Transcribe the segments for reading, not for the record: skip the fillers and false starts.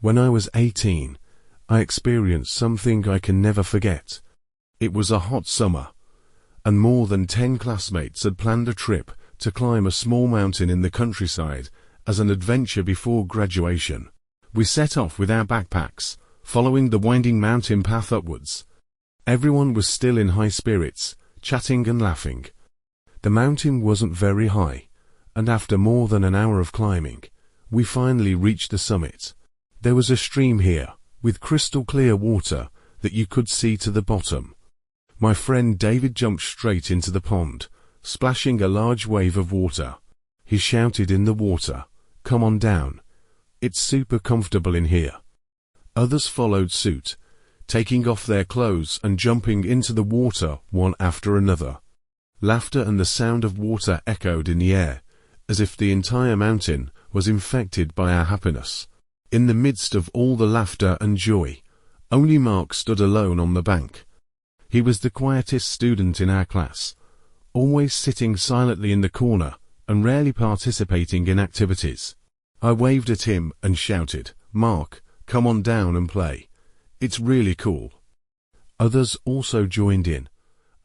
When I was 18, I experienced something I can never forget. It was a hot summer, and more than 10 classmates had planned a trip to climb a small mountain in the countryside as an adventure before graduation. We set off with our backpacks, following the winding mountain path upwards. Everyone was still in high spirits, chatting and laughing. The mountain wasn't very high, and after more than an hour of climbing, we finally reached the summit. There was a stream here, with crystal clear water that you could see to the bottom. My friend David jumped straight into the pond, splashing a large wave of water. He shouted in the water, "Come on down. It's super comfortable in here." Others followed suit, taking off their clothes and jumping into the water one after another. Laughter and the sound of water echoed in the air, as if the entire mountain was infected by our happiness. In the midst of all the laughter and joy, only Mark stood alone on the bank. He was the quietest student in our class, always sitting silently in the corner and rarely participating in activities. I waved at him and shouted, "Mark, come on down and play. It's really cool." Others also joined in,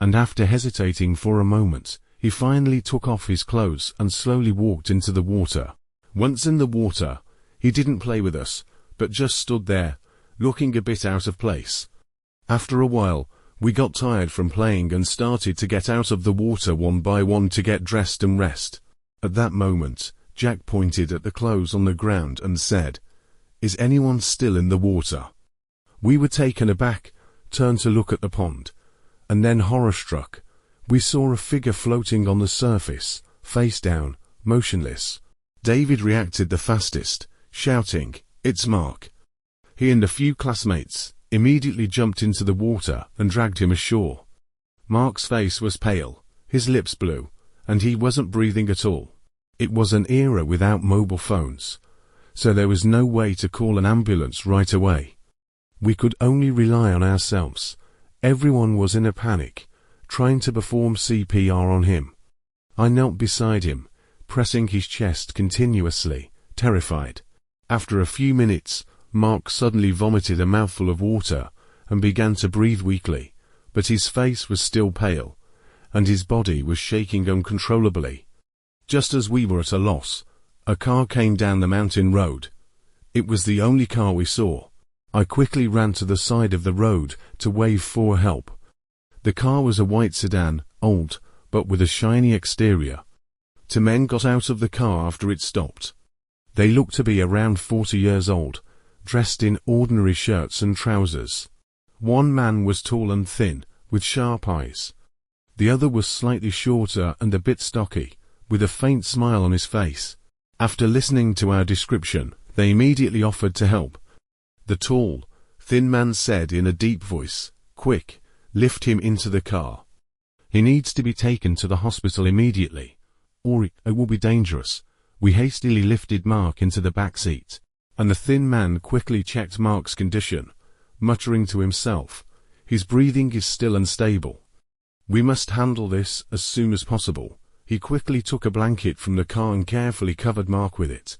and after hesitating for a moment, he finally took off his clothes and slowly walked into the water. Once in the water, he didn't play with us, but just stood there, looking a bit out of place. After a while, we got tired from playing and started to get out of the water one by one to get dressed and rest. At that moment, Jack pointed at the clothes on the ground and said, "Is anyone still in the water?" We were taken aback, turned to look at the pond, and then horror-struck, we saw a figure floating on the surface, face down, motionless. David reacted the fastest, shouting, "It's Mark." He and a few classmates immediately jumped into the water and dragged him ashore. Mark's face was pale, his lips blue, and he wasn't breathing at all. It was an era without mobile phones, so there was no way to call an ambulance right away. We could only rely on ourselves. Everyone was in a panic, trying to perform CPR on him. I knelt beside him, pressing his chest continuously, terrified. After a few minutes, Mark suddenly vomited a mouthful of water and began to breathe weakly, but his face was still pale, and his body was shaking uncontrollably. Just as we were at a loss, a car came down the mountain road. It was the only car we saw. I quickly ran to the side of the road to wave for help. The car was a white sedan, old, but with a shiny exterior. Two men got out of the car after it stopped. They looked to be around 40 years old, dressed in ordinary shirts and trousers. One man was tall and thin, with sharp eyes. The other was slightly shorter and a bit stocky, with a faint smile on his face. After listening to our description, they immediately offered to help. The tall, thin man said in a deep voice, "Quick, lift him into the car. He needs to be taken to the hospital immediately, or it will be dangerous." We hastily lifted Mark into the back seat, and the thin man quickly checked Mark's condition, muttering to himself, "His breathing is still unstable. We must handle this as soon as possible." He quickly took a blanket from the car and carefully covered Mark with it,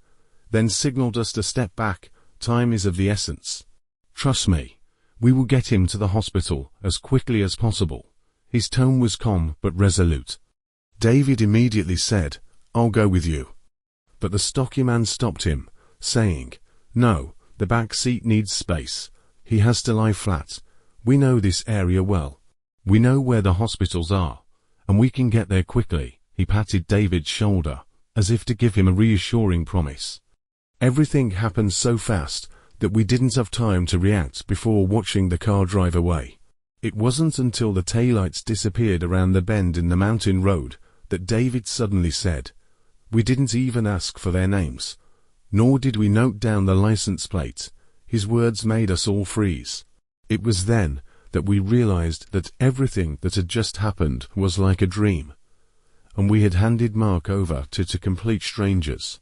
then signaled us to step back. "Time is of the essence. Trust me, we will get him to the hospital as quickly as possible." His tone was calm but resolute. David immediately said, "I'll go with you." But the stocky man stopped him, saying, "No, the back seat needs space. He has to lie flat. We know this area well. We know where the hospitals are, and we can get there quickly." He patted David's shoulder, as if to give him a reassuring promise. Everything happened so fast that we didn't have time to react before watching the car drive away. It wasn't until the taillights disappeared around the bend in the mountain road that David suddenly said, "We didn't even ask for their names, nor did we note down the license plate." His words made us all freeze. It was then that we realized that everything that had just happened was like a dream, and we had handed Mark over to complete strangers.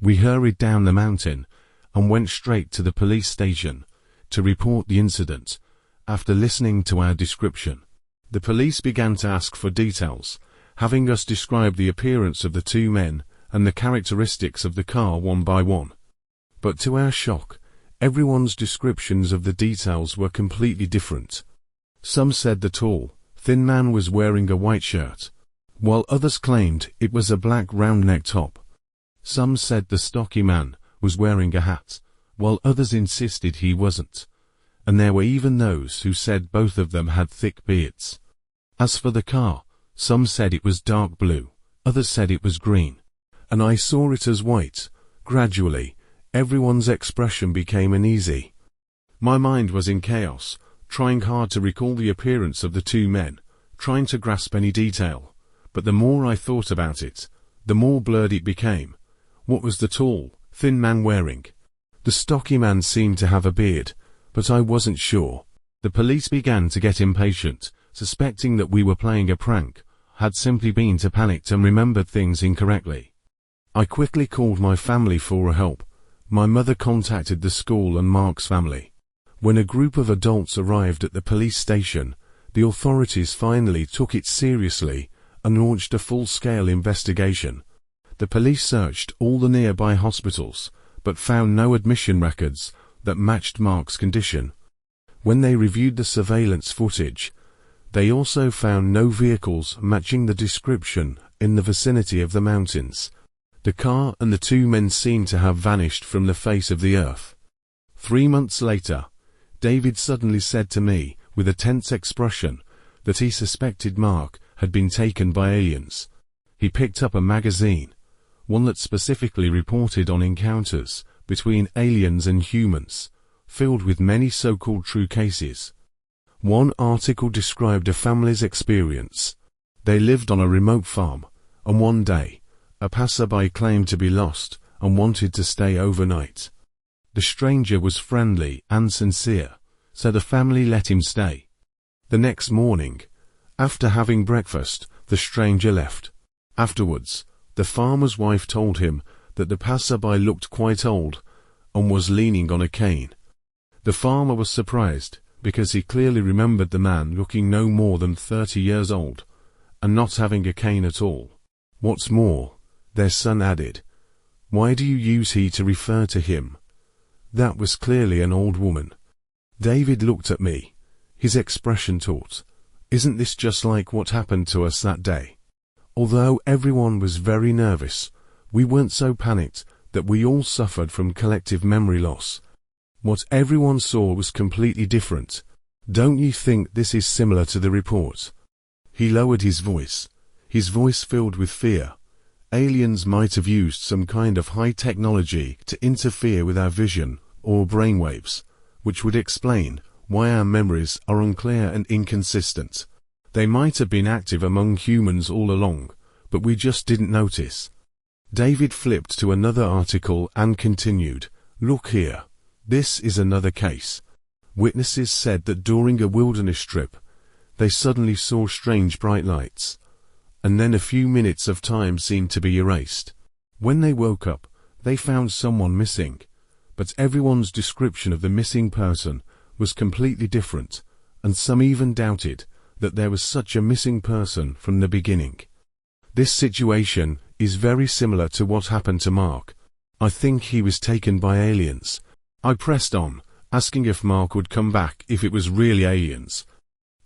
We hurried down the mountain and went straight to the police station to report the incident. After listening to our description, the police began to ask for details, having us describe the appearance of the two men and the characteristics of the car one by one. But to our shock, Everyone's descriptions of the details were completely different. Some said the tall, thin man was wearing a white shirt, while others claimed it was a black round-neck top. Some said the stocky man was wearing a hat, while others insisted he wasn't. And there were even those who said both of them had thick beards. As for the car, some said it was dark blue, others said it was green, and I saw it as white. Gradually, everyone's expression became uneasy. My mind was in chaos, trying hard to recall the appearance of the two men, trying to grasp any detail. But the more I thought about it, the more blurred it became. What was the tall, thin man wearing? The stocky man seemed to have a beard, but I wasn't sure. The police began to get impatient, suspecting that we were playing a prank, had simply been too panicked and remembered things incorrectly. I quickly called my family for help. My mother contacted the school and Mark's family. When a group of adults arrived at the police station, the authorities finally took it seriously and launched a full-scale investigation. The police searched all the nearby hospitals, but found no admission records that matched Mark's condition. When they reviewed the surveillance footage, they also found no vehicles matching the description in the vicinity of the mountains. The car and the two men seemed to have vanished from the face of the earth. 3 months later, David suddenly said to me, with a tense expression, that he suspected Mark had been taken by aliens. He picked up a magazine, one that specifically reported on encounters between aliens and humans, filled with many so-called true cases. One article described a family's experience. They lived on a remote farm, and one day, a passerby claimed to be lost and wanted to stay overnight. The stranger was friendly and sincere, so the family let him stay. The next morning, after having breakfast, the stranger left. Afterwards, the farmer's wife told him that the passerby looked quite old and was leaning on a cane. The farmer was surprised, because he clearly remembered the man looking no more than 30 years old, and not having a cane at all. What's more, their son added, "Why do you use he to refer to him? That was clearly an old woman." David looked at me, his expression taut. Isn't this just like what happened to us that day? Although everyone was very nervous, we weren't so panicked that we all suffered from collective memory loss. What everyone saw was completely different. Don't you think this is similar to the report? He lowered his voice filled with fear. Aliens might have used some kind of high technology to interfere with our vision or brainwaves, which would explain why our memories are unclear and inconsistent. They might have been active among humans all along, but we just didn't notice. David flipped to another article and continued, "Look here. This is another case. Witnesses said that during a wilderness trip, they suddenly saw strange bright lights, and then a few minutes of time seemed to be erased. When they woke up, they found someone missing, but everyone's description of the missing person was completely different, and some even doubted that there was such a missing person from the beginning. This situation is very similar to what happened to Mark. I think he was taken by aliens." I pressed on, asking if Mark would come back if it was really aliens.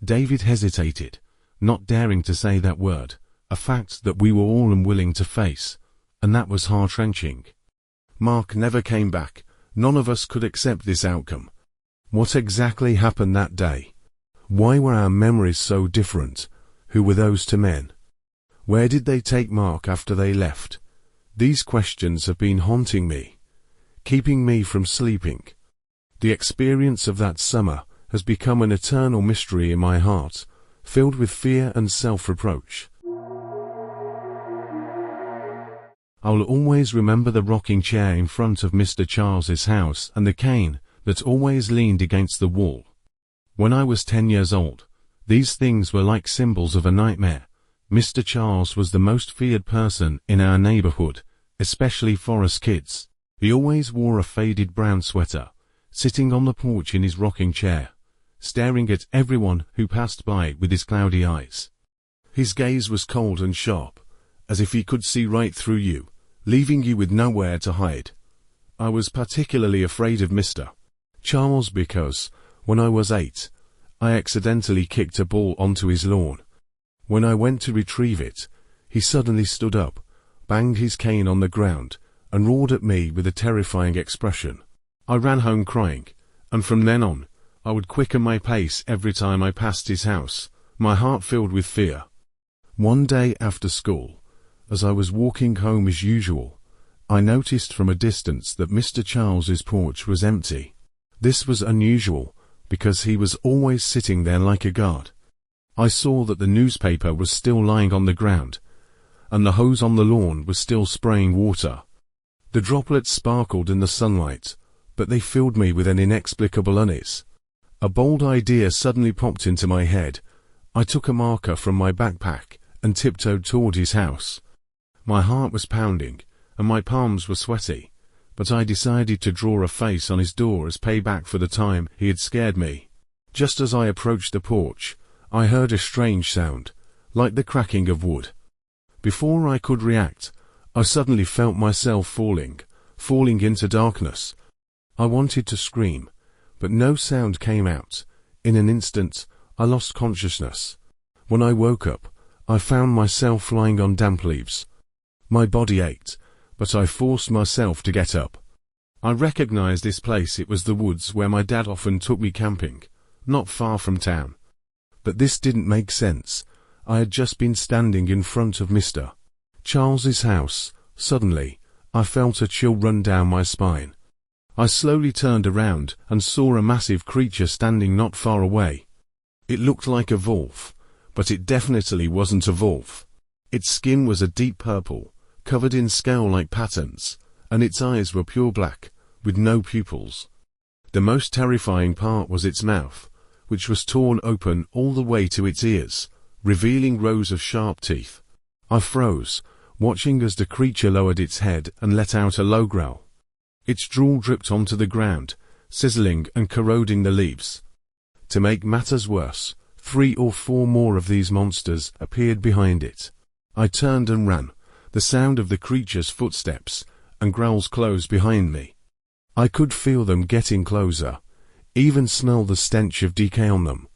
David hesitated, not daring to say that word, a fact that we were all unwilling to face, and that was heart-wrenching. Mark never came back. None of us could accept this outcome. What exactly happened that day? Why were our memories so different? Who were those two men? Where did they take Mark after they left? These questions have been haunting me, keeping me from sleeping. The experience of that summer has become an eternal mystery in my heart, filled with fear and self-reproach. I'll always remember the rocking chair in front of Mr. Charles's house and the cane that always leaned against the wall. When I was 10 years old, these things were like symbols of a nightmare. Mr. Charles was the most feared person in our neighborhood, especially for us kids. He always wore a faded brown sweater, sitting on the porch in his rocking chair, staring at everyone who passed by with his cloudy eyes. His gaze was cold and sharp, as if he could see right through you, leaving you with nowhere to hide. I was particularly afraid of Mr. Charles, because, when I was 8, I accidentally kicked a ball onto his lawn. When I went to retrieve it, he suddenly stood up, banged his cane on the ground, and roared at me with a terrifying expression. I ran home crying, and from then on, I would quicken my pace every time I passed his house, my heart filled with fear. One day after school, as I was walking home as usual, I noticed from a distance that Mr. Charles's porch was empty. This was unusual, because he was always sitting there like a guard. I saw that the newspaper was still lying on the ground, and the hose on the lawn was still spraying water. The droplets sparkled in the sunlight, but they filled me with an inexplicable unease. A bold idea suddenly popped into my head. I took a marker from my backpack and tiptoed toward his house. My heart was pounding, and my palms were sweaty, but I decided to draw a face on his door as payback for the time he had scared me. Just as I approached the porch, I heard a strange sound, like the cracking of wood. Before I could react, I suddenly felt myself falling into darkness. I wanted to scream, but no sound came out. In an instant, I lost consciousness. When I woke up, I found myself lying on damp leaves. My body ached, but I forced myself to get up. I recognized this place. It was the woods where my dad often took me camping, not far from town. But this didn't make sense. I had just been standing in front of Mr. Charles's house. Suddenly, I felt a chill run down my spine. I slowly turned around and saw a massive creature standing not far away. It looked like a wolf, but it definitely wasn't a wolf. Its skin was a deep purple, covered in scale-like patterns, and its eyes were pure black, with no pupils. The most terrifying part was its mouth, which was torn open all the way to its ears, revealing rows of sharp teeth. I froze, watching as the creature lowered its head and let out a low growl. Its drool dripped onto the ground, sizzling and corroding the leaves. To make matters worse, 3 or 4 more of these monsters appeared behind it. I turned and ran, the sound of the creature's footsteps and growls close behind me. I could feel them getting closer, even smell the stench of decay on them.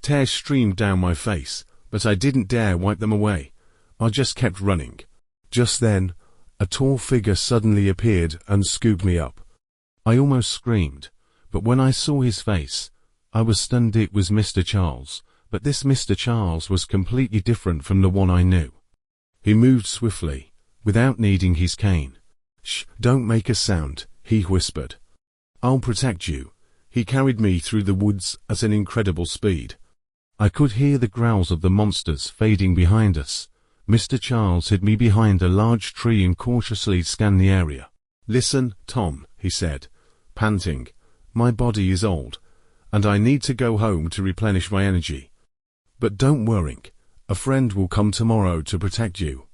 Tears streamed down my face, but I didn't dare wipe them away. I just kept running. Just then, a tall figure suddenly appeared and scooped me up. I almost screamed, but when I saw his face, I was stunned. It was Mr. Charles, but this Mr. Charles was completely different from the one I knew. He moved swiftly, without needing his cane. "Shh, don't make a sound," he whispered. "I'll protect you." He carried me through the woods at an incredible speed. I could hear the growls of the monsters fading behind us. Mr. Charles hid me behind a large tree and cautiously scanned the area. "Listen, Tom," he said, panting. "My body is old, and I need to go home to replenish my energy. But don't worry, a friend will come tomorrow to protect you.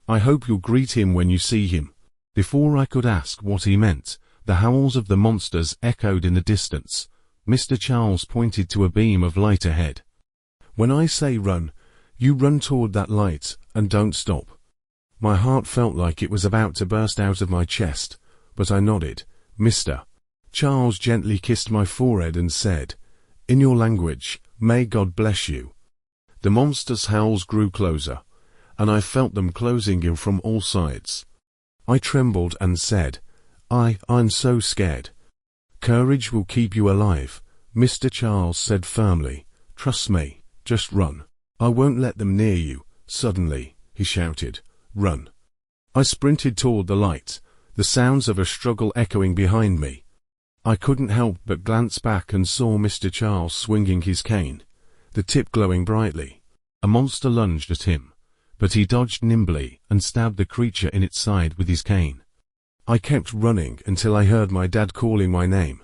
I hope you'll greet him when you see him." Before I could ask what he meant, the howls of the monsters echoed in the distance. Mr. Charles pointed to a beam of light ahead. "When I say run, you run toward that light, and don't stop." My heart felt like it was about to burst out of my chest, but I nodded. Mr. Charles gently kissed my forehead and said, "In your language, may God bless you." The monsters' howls grew closer, and I felt them closing in from all sides. I trembled and said, I'm so scared." "Courage will keep you alive," Mr. Charles said firmly. "Trust me, just run. I won't let them near you." Suddenly, he shouted, "Run." I sprinted toward the light, the sounds of a struggle echoing behind me. I couldn't help but glance back and saw Mr. Charles swinging his cane, the tip glowing brightly. A monster lunged at him, but he dodged nimbly and stabbed the creature in its side with his cane. I kept running until I heard my dad calling my name.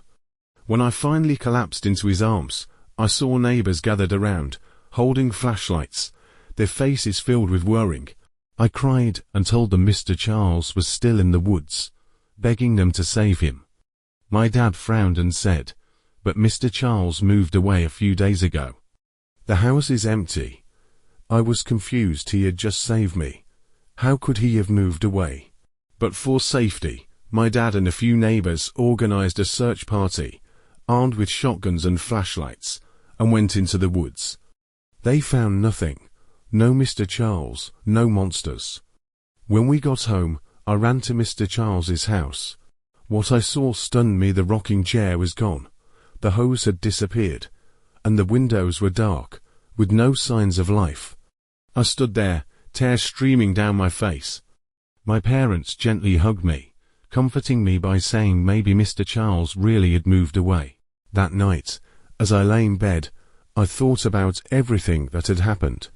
When I finally collapsed into his arms, I saw neighbors gathered around, holding flashlights, their faces filled with worrying. I cried and told them Mr. Charles was still in the woods, begging them to save him. My dad frowned and said, "But Mr. Charles moved away a few days ago. The house is empty." I was confused. He had just saved me. How could he have moved away? But for safety, my dad and a few neighbors organized a search party. armed with shotguns and flashlights, and went into the woods. They found nothing. No Mr. Charles, no monsters. When we got home, I ran to Mr. Charles's house. What I saw stunned me. The rocking chair was gone. The hose had disappeared, and the windows were dark, with no signs of life. I stood there, tears streaming down my face. My parents gently hugged me, comforting me by saying maybe Mr. Charles really had moved away. That night, as I lay in bed, I thought about everything that had happened.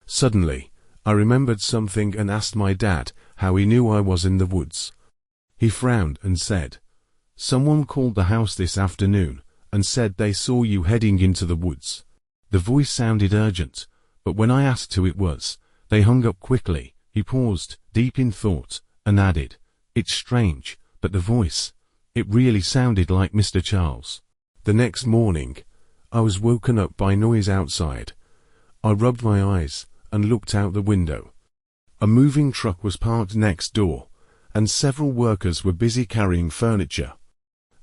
Suddenly, I remembered something and asked my dad how he knew I was in the woods. He frowned and said, "Someone called the house this afternoon and said they saw you heading into the woods." The voice sounded urgent, but when I asked who it was, they hung up quickly. He paused, deep in thought, and added, "It's strange, but the voice, it really sounded like Mr. Charles." The next morning, I was woken up by noise outside. I rubbed my eyes and looked out the window. A moving truck was parked next door, and several workers were busy carrying furniture.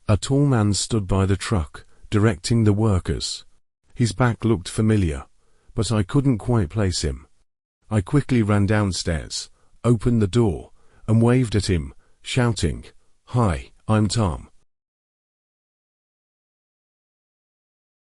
A tall man stood by the truck, directing the workers. His back looked familiar, but I couldn't quite place him. I quickly ran downstairs, opened the door, and waved at him, shouting, "Hi, I'm Tom."